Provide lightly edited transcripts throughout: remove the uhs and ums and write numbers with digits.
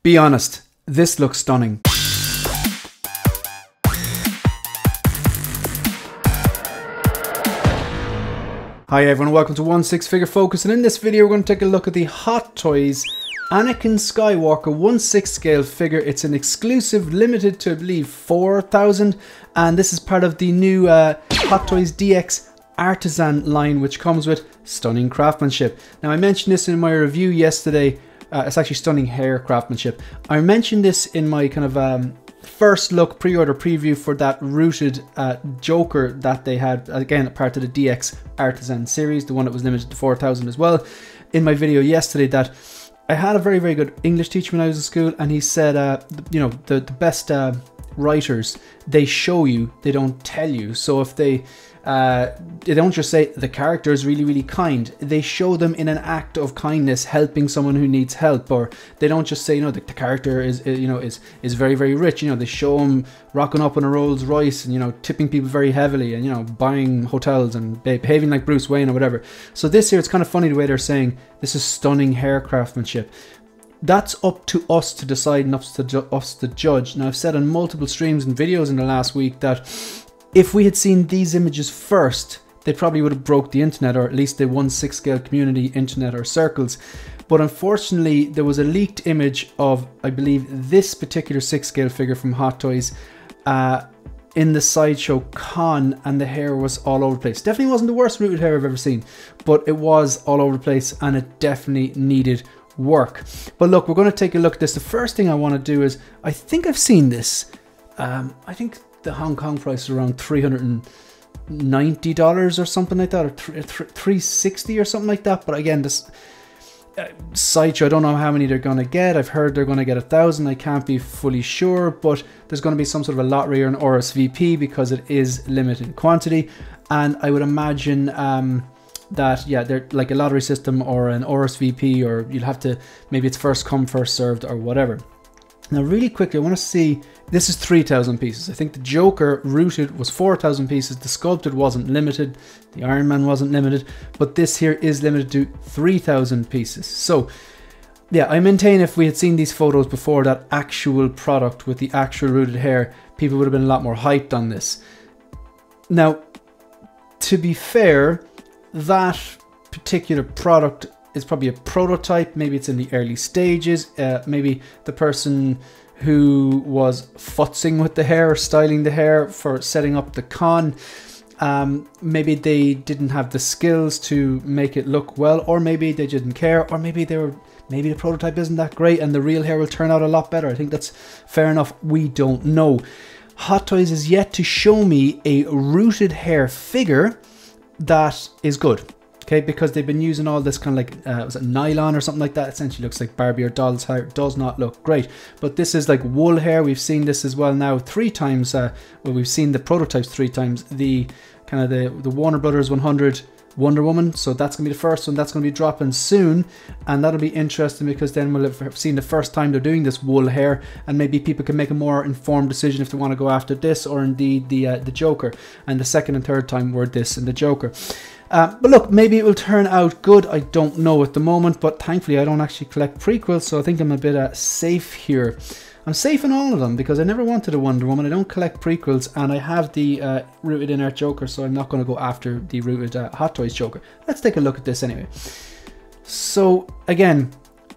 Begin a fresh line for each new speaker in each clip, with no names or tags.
Be honest, this looks stunning. Hi everyone, welcome to 1/6 Figure Focus, and in this video we're going to take a look at the Hot Toys Anakin Skywalker 1/6 scale figure. It's an exclusive, limited to I believe 4,000, and this is part of the new Hot Toys DX Artisan line, which comes with stunning craftsmanship. Now I mentioned this in my review yesterday. It's actually stunning hair craftsmanship. I mentioned this in my kind of first look pre-order preview for that rooted Joker that they had, again part of the DX Artisan series, the one that was limited to 4,000 as well, in my video yesterday. That I had a very good English teacher when I was in school, and he said you know, the best writers, they show you, they don't tell you. So if they don't just say the character is really kind, they show them in an act of kindness helping someone who needs help. Or they don't just say, you know, the character is you know, is very rich. You know, they show him rocking up on a Rolls Royce and, you know, tipping people very heavily, and, you know, buying hotels and behaving like Bruce Wayne or whatever. So this here, it's kind of funny the way they're saying this is stunning hair craftsmanship. That's up to us to decide and up to us to judge. Now I've said on multiple streams and videos in the last week that if we had seen these images first, they probably would have broke the internet, or at least the 1/6 scale community internet or circles. But unfortunately, there was a leaked image of, I believe, this particular 6 scale figure from Hot Toys in the Sideshow Con, and the hair was all over the place. Definitely wasn't the worst rooted hair I've ever seen, but it was all over the place, and it definitely needed work. But look, we're going to take a look at this. The first thing I want to do is, I think I've seen this. I think the Hong Kong price is around $390 or something like that, or $360 or something like that. But again, this Sideshow, I don't know how many they're going to get. I've heard they're going to get 1,000. I can't be fully sure, but there's going to be some sort of a lottery or an RSVP because it is limited in quantity. And I would imagine that, yeah, they're like a lottery system or an RSVP, or you'll have to, maybe it's first come first served or whatever. Now really quickly, I want to see, this is 3,000 pieces. I think the Joker rooted was 4,000 pieces. The sculpted wasn't limited. The Iron Man wasn't limited. But this here is limited to 3,000 pieces. So yeah, I maintain if we had seen these photos before that actual product with the actual rooted hair, people would have been a lot more hyped on this. Now, to be fair, that particular product is probably a prototype. Maybe it's in the early stages. Maybe the person who was futzing with the hair or styling the hair for setting up the con, maybe they didn't have the skills to make it look well, or maybe they didn't care, or maybe the prototype isn't that great and the real hair will turn out a lot better. I think that's fair enough. We don't know. Hot Toys is yet to show me a rooted hair figure that is good. Okay, because they've been using all this kind of like, was it nylon or something like that? Essentially looks like Barbie or doll's hair. It does not look great. But this is like wool hair. We've seen this as well now 3 times. Well, we've seen the prototypes 3 times. The kind of the Warner Brothers 100 Wonder Woman. So that's going to be the first one. That's going to be dropping soon. And that'll be interesting because then we'll have seen the first time they're doing this wool hair. And maybe people can make a more informed decision if they want to go after this or indeed the Joker. And the second and third time were this and the Joker. But look, maybe it will turn out good. I don't know at the moment, but thankfully I don't actually collect prequels, so I think I'm a bit safe here. I'm safe in all of them because I never wanted a Wonder Woman. I don't collect prequels, and I have the rooted inert Joker, so I'm not going to go after the rooted Hot Toys Joker. Let's take a look at this anyway. So again,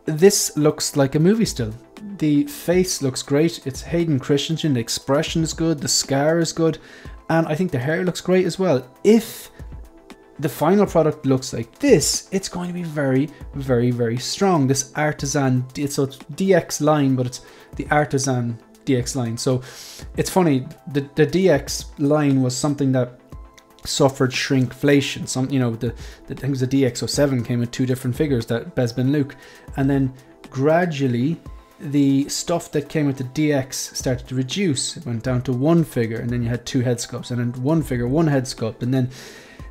this looks like a movie still. The face looks great. It's Hayden Christensen. The expression is good. The scar is good, and I think the hair looks great as well. If the final product looks like this, it's going to be very strong. This Artisan, so it's DX line, but it's the Artisan DX line. So it's funny, the DX line was something that suffered shrinkflation. Some, you know, the things, the DX07 came with 2 different figures, that Bespin Luke, and then gradually the stuff that came with the DX started to reduce. It went down to 1 figure, and then you had 2 head sculpts, and then 1 figure, 1 head sculpt, and then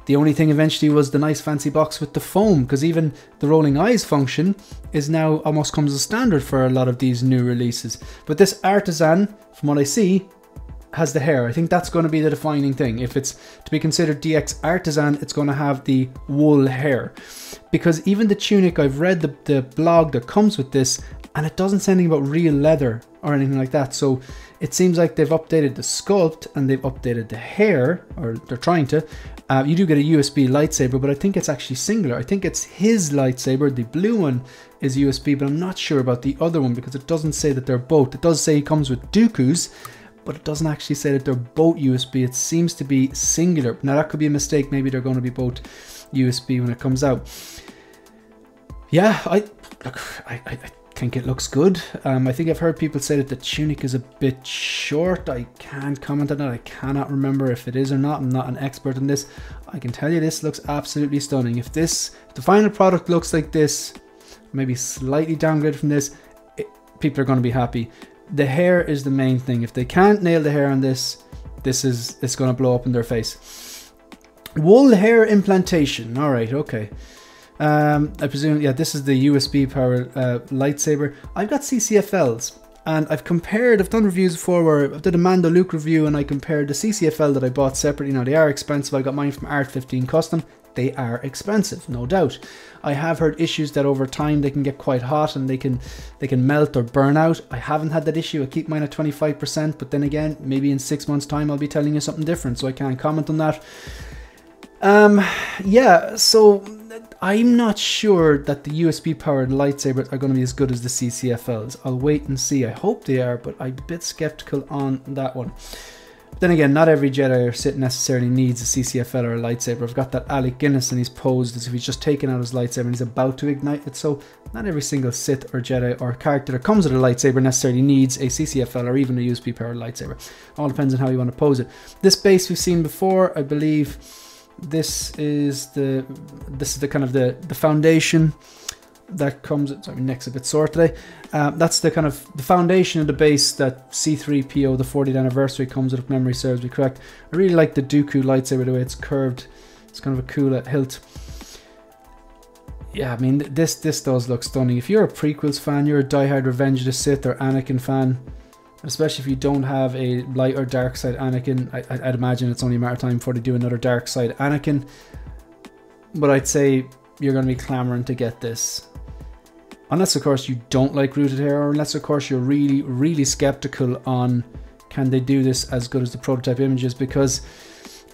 the only thing eventually was the nice fancy box with the foam, because even the rolling eyes function is now almost comes as standard for a lot of these new releases. But this Artisan, from what I see, has the hair. I think that's going to be the defining thing. If it's to be considered DX Artisan, it's going to have the wool hair. Because even the tunic, I've read the blog that comes with this, and it doesn't say anything about real leather or anything like that. So it seems like they've updated the sculpt and they've updated the hair, or they're trying to. You do get a USB lightsaber, but I think it's actually singular. I think it's his lightsaber. The blue one is USB, but I'm not sure about the other one because it doesn't say that they're both. It does say he comes with Dooku's, but it doesn't actually say that they're both USB. It seems to be singular. Now that could be a mistake. Maybe they're going to be both USB when it comes out. Yeah, I think it looks good. I think I've heard people say that the tunic is a bit short. I can't comment on that. I cannot remember if it is or not. I'm not an expert in this. I can tell you this looks absolutely stunning. If the final product looks like this, maybe slightly downgraded from this, people are going to be happy. The hair is the main thing. If they can't nail the hair on this, it's going to blow up in their face. Wool hair implantation. All right, okay. I presume, yeah, this is the USB powered lightsaber. I've got CCFLs, and I've done reviews before where I did a Mando Luke review and I compared the CCFL that I bought separately. Now they are expensive. I got mine from Art15 Custom. They are expensive, no doubt. I have heard issues that over time they can get quite hot and they can melt or burn out. I haven't had that issue. I keep mine at 25%, but then again, maybe in 6 months' time I'll be telling you something different, so I can't comment on that. Yeah, so I'm not sure that the USB powered lightsabers are going to be as good as the CCFLs. I'll wait and see. I hope they are, but I'm a bit skeptical on that one. Then again, not every Jedi or Sith necessarily needs a CCFL or a lightsaber. I've got that Alec Guinness and he's posed as if he's just taken out his lightsaber and he's about to ignite it. So not every single Sith or Jedi or character that comes with a lightsaber necessarily needs a CCFL or even a USB powered lightsaber. All depends on how you want to pose it. This base we've seen before, I believe. This is the kind of the foundation that comes. Sorry, my neck's a bit sore today. That's the kind of the foundation of the base that C3PO, the 40th anniversary, comes with, if memory serves me correct. I really like the Dooku lightsaber, the way it's curved. It's kind of a cool hilt. Yeah, I mean this does look stunning. If you're a prequels fan, you're a diehard Revenge of the Sith or Anakin fan, especially if you don't have a light or dark side Anakin, I'd imagine it's only a matter of time before they do another dark side Anakin. But I'd say you're going to be clamoring to get this. Unless, of course, you don't like rooted hair, or unless, of course, you're really, really skeptical on can they do this as good as the prototype images, because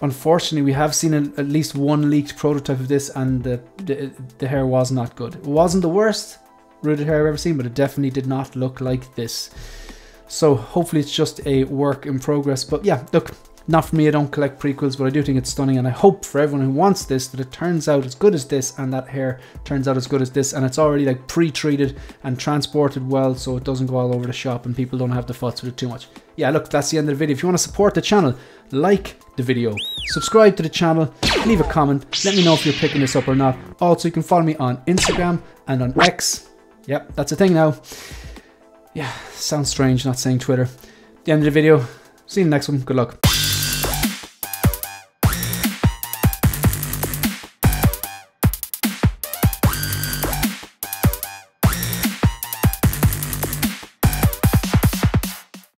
unfortunately we have seen at least one leaked prototype of this and the hair was not good. It wasn't the worst rooted hair I've ever seen, but it definitely did not look like this. So hopefully it's just a work in progress. But yeah, look, not for me, I don't collect prequels, but I do think it's stunning, and I hope for everyone who wants this that it turns out as good as this, and that hair turns out as good as this, and it's already like pre-treated and transported well, so it doesn't go all over the shop and people don't have to futz with it too much. Yeah, look, that's the end of the video. If you want to support the channel, like the video, subscribe to the channel, leave a comment, let me know if you're picking this up or not. Also, you can follow me on Instagram and on X. Yep, that's a thing now. Yeah, sounds strange not saying Twitter. The end of the video. See you in the next one. Good luck.